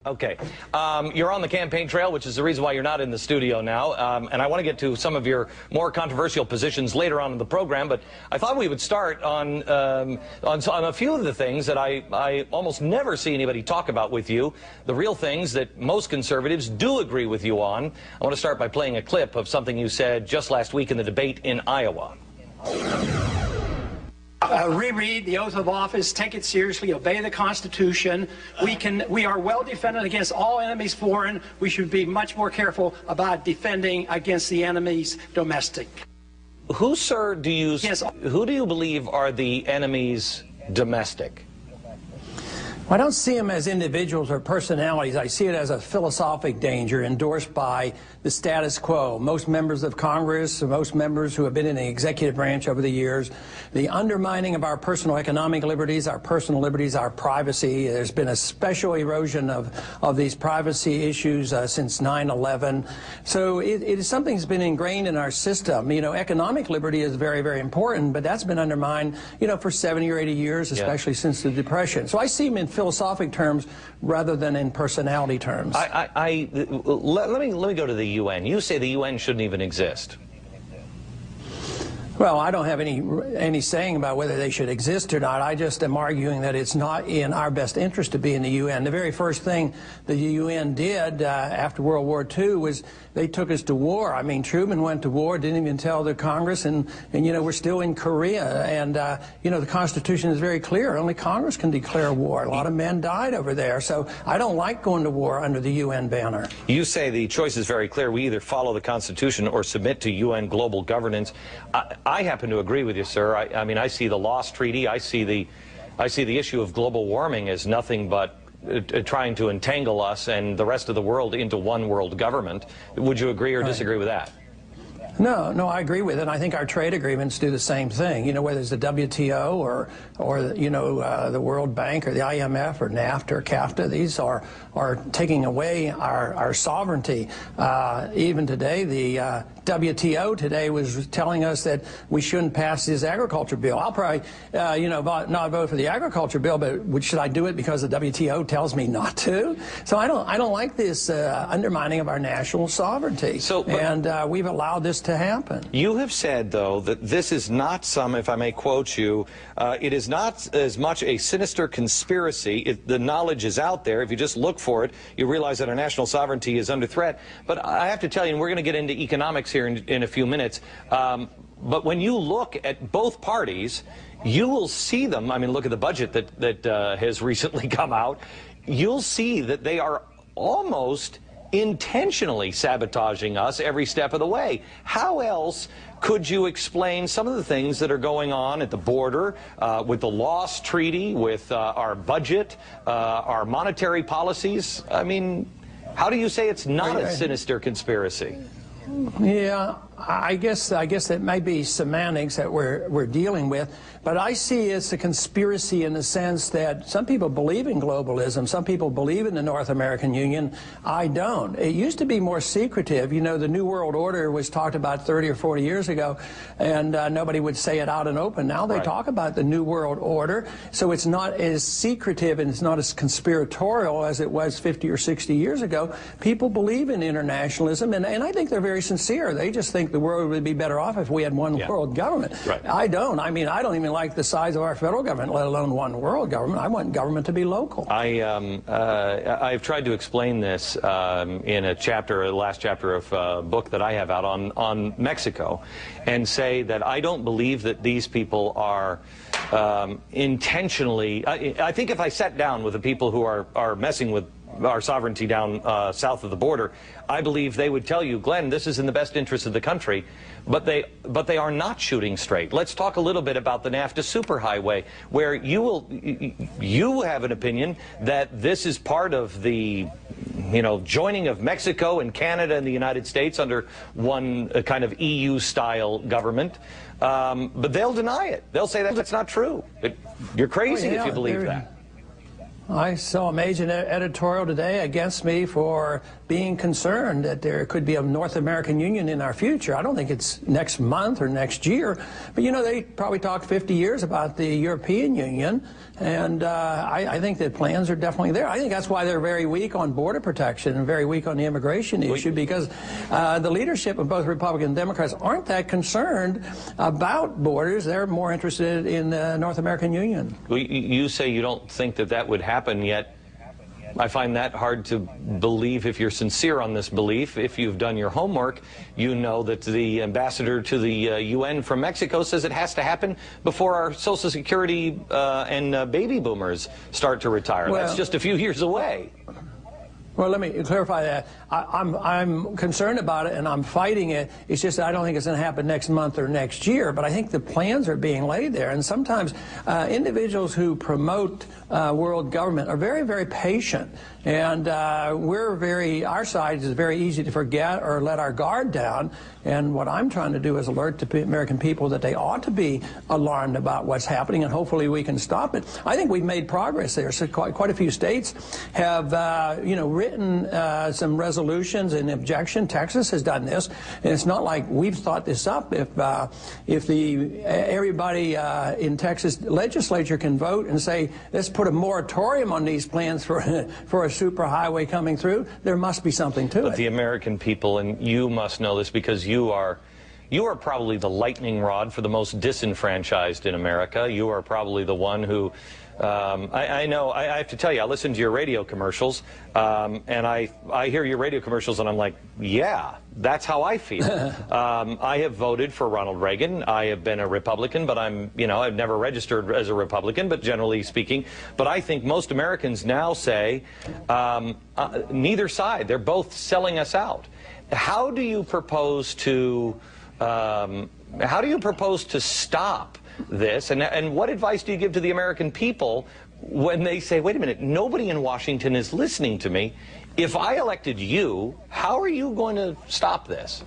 Okay. You're on the campaign trail, which is the reason why you're not in the studio now. And I want to get to some of your more controversial positions later on in the program. But I thought we would start on a few of the things that I almost never see anybody talk about with you, the real things that most conservatives do agree with you on. I want to start by playing a clip of something you said just last week in the debate in Iowa. Reread the oath of office, take it seriously, obey the Constitution. We are well defended against all enemies foreign. We should be much more careful about defending against the enemies domestic. Who, sir, who do you believe are the enemies domestic? I don't see them as individuals or personalities. I see it as a philosophic danger endorsed by the status quo. Most members of Congress, most members who have been in the executive branch over the years, the undermining of our personal economic liberties, our privacy. There's been a special erosion of these privacy issues since 9/11. So it is something that's been ingrained in our system. You know, economic liberty is very, very important, but that's been undermined, you know, for 70 or 80 years, especially since the Depression. So I see them in philosophic terms rather than in personality terms. Let me go to the UN. You say the UN shouldn't even exist. Well, I don't have any saying about whether they should exist or not. I just am arguing that it's not in our best interest to be in the UN. The very first thing the UN did after World War II was they took us to war. I mean, Truman went to war, didn't even tell the Congress, and you know, we're still in Korea. And, you know, the Constitution is very clear. Only Congress can declare war. A lot of men died over there. So I don't like going to war under the UN banner. You say the choice is very clear. We either follow the Constitution or submit to UN global governance. I happen to agree with you, sir. I mean, I see the Lost Treaty. I see the issue of global warming as nothing but trying to entangle us and the rest of the world into one world government. Would you agree or disagree with that? No, I agree with it. I think our trade agreements do the same thing. You know, whether it's the WTO or you know, the World Bank or the IMF or NAFTA or CAFTA, these are taking away our sovereignty. Even today, the WTO today was telling us that we shouldn't pass this agriculture bill. I'll probably, you know, not vote for the agriculture bill, but should I do it because the WTO tells me not to? So I don't like this undermining of our national sovereignty. And we've allowed this to happen. You have said, though, that this is not some, if I may quote you, it is not as much a sinister conspiracy. The knowledge is out there. If you just look for it, you realize that our national sovereignty is under threat. But I have to tell you, and we're going to get into economics here in a few minutes, but when you look at both parties, you will see them. I mean, look at the budget that has recently come out. You'll see that they are almost intentionally sabotaging us every step of the way. How else could you explain some of the things that are going on at the border, with the Lost Treaty, with our budget, our monetary policies? I mean, how do you say it's not a sinister conspiracy? Yeah, I guess that may be semantics that we're dealing with, but I see it's a conspiracy in the sense that some people believe in globalism, some people believe in the North American Union. I don't. It used to be more secretive. You know, the New World Order was talked about 30 or 40 years ago, and nobody would say it out and open. Now they talk about the New World Order, so it's not as secretive and it's not as conspiratorial as it was 50 or 60 years ago. People believe in internationalism, and I think they're very sincere. They just think the world would be better off if we had one world government. I don't. I mean, I don't even like the size of our federal government, let alone one world government. I want government to be local. I've tried to explain this in a chapter, the last chapter of a book that I have out on Mexico, and say that I don't believe that these people are intentionally. I think if I sat down with the people who are messing with our sovereignty down south of the border, I believe they would tell you, Glenn, this is in the best interest of the country, but they are not shooting straight. Let's talk a little bit about the NAFTA superhighway, where you have an opinion that this is part of the, you know, joining of Mexico and Canada and the United States under one kind of EU-style government, but they'll deny it. They'll say that's not true. You're crazy if you believe that. I saw a major editorial today against me for being concerned that there could be a North American Union in our future. I don't think it's next month or next year, but you know, they probably talked 50 years about the European Union, and I think that plans are definitely there. I think that's why they're very weak on border protection and very weak on the immigration issue, because the leadership of both Republicans and Democrats aren't that concerned about borders. They're more interested in the North American Union. Well, you say you don't think that that would happen, yet I find that hard to believe if you're sincere on this belief. If you've done your homework, you know that the ambassador to the UN from Mexico says it has to happen before our Social Security and baby boomers start to retire. Well, that's just a few years away. Well, let me clarify that. I'm concerned about it, and I'm fighting it. It's just that I don't think it's going to happen next month or next year, but I think the plans are being laid there. And sometimes individuals who promote world government are very, very patient. And our side is very easy to forget or let our guard down. And what I'm trying to do is alert the American people that they ought to be alarmed about what's happening, and hopefully we can stop it. I think we've made progress there. So quite a few states have, written some resolutions in objection. Texas has done this, and it's not like we've thought this up. If everybody in Texas legislature can vote and say, let's put a moratorium on these plans for a superhighway coming through, there must be something to it. But the American people, and you must know this because you are probably the lightning rod for the most disenfranchised in America. You are probably the one who, I know, I have to tell you, I listen to your radio commercials, and I hear your radio commercials, and I'm like, yeah, that's how I feel. I have voted for Ronald Reagan. I have been a Republican, but I've never registered as a Republican, but generally speaking. But I think most Americans now say neither side. They're both selling us out. How do you propose to stop this, and what advice do you give to the American people when they say, wait a minute, nobody in Washington is listening to me? If I elected you, how are you going to stop this?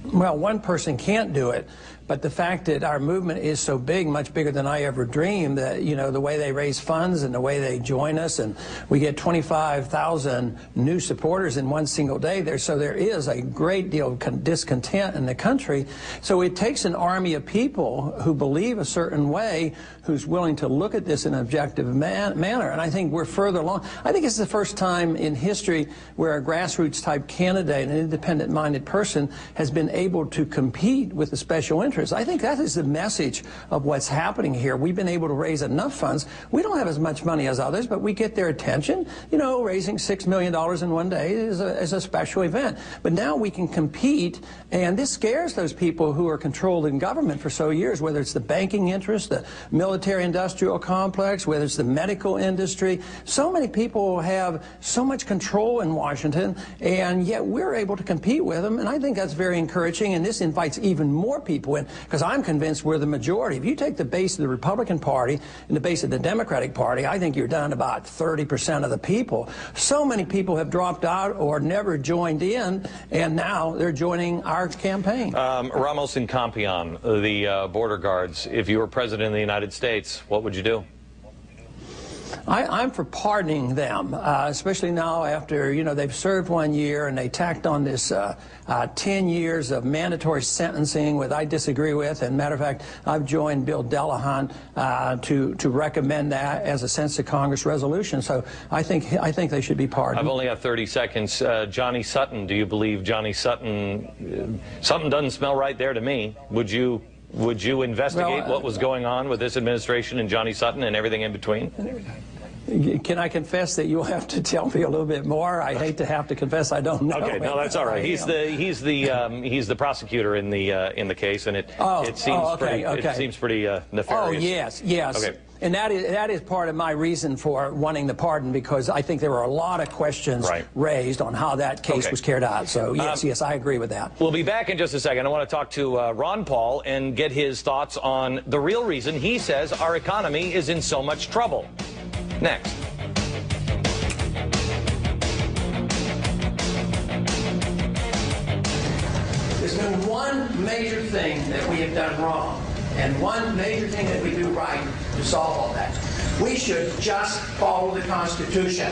Well, one person can't do it, but the fact that our movement is so big, much bigger than I ever dreamed, that, you know, the way they raise funds and the way they join us, and we get 25,000 new supporters in one single day there, so there is a great deal of discontent in the country. So it takes an army of people who believe a certain way, who's willing to look at this in an objective manner, and I think we're further along. I think it's the first time in history where a grassroots-type candidate, an independent-minded person, has been able to compete with the special interests. I think that is the message of what's happening here. We've been able to raise enough funds. We don't have as much money as others, but we get their attention. You know, raising $6 million in one day is a special event. But now we can compete, and this scares those people who are controlled in government for so years, whether it's the banking interest, the military-industrial complex, whether it's the medical industry. So many people have so much control in Washington, and yet we're able to compete with them, and I think that's very encouraging, and this invites even more people in, because I'm convinced we're the majority. If you take the base of the Republican Party and the base of the Democratic Party, I think you're down to about 30% of the people. So many people have dropped out or never joined in, and now they're joining our campaign. Ramos and Campion, the border guards, if you were president of the United States, what would you do? I'm for pardoning them, especially now after, you know, they've served 1 year and they tacked on this 10 years of mandatory sentencing, which I disagree with. And matter of fact, I've joined Bill Delahunt to recommend that as a sense of Congress resolution. So I think they should be pardoned. I've only got 30 seconds. Johnny Sutton, do you believe Johnny Sutton? Something doesn't smell right there to me. Would you investigate what was going on with this administration and Johnny Sutton and everything in between? Can I confess that you'll have to tell me a little bit more? I hate to have to confess I don't know. Okay, no, that's all right. He's the prosecutor in the case, and it seems pretty nefarious. Oh yes. Okay. And that is part of my reason for wanting the pardon, because I think there were a lot of questions raised on how that case was carried out. So yes, I agree with that. We'll be back in just a second. I want to talk to Ron Paul and get his thoughts on the real reason he says our economy is in so much trouble. Next. There's been one major thing that we have done wrong, and one major thing that we do right to solve all that. We should just follow the Constitution.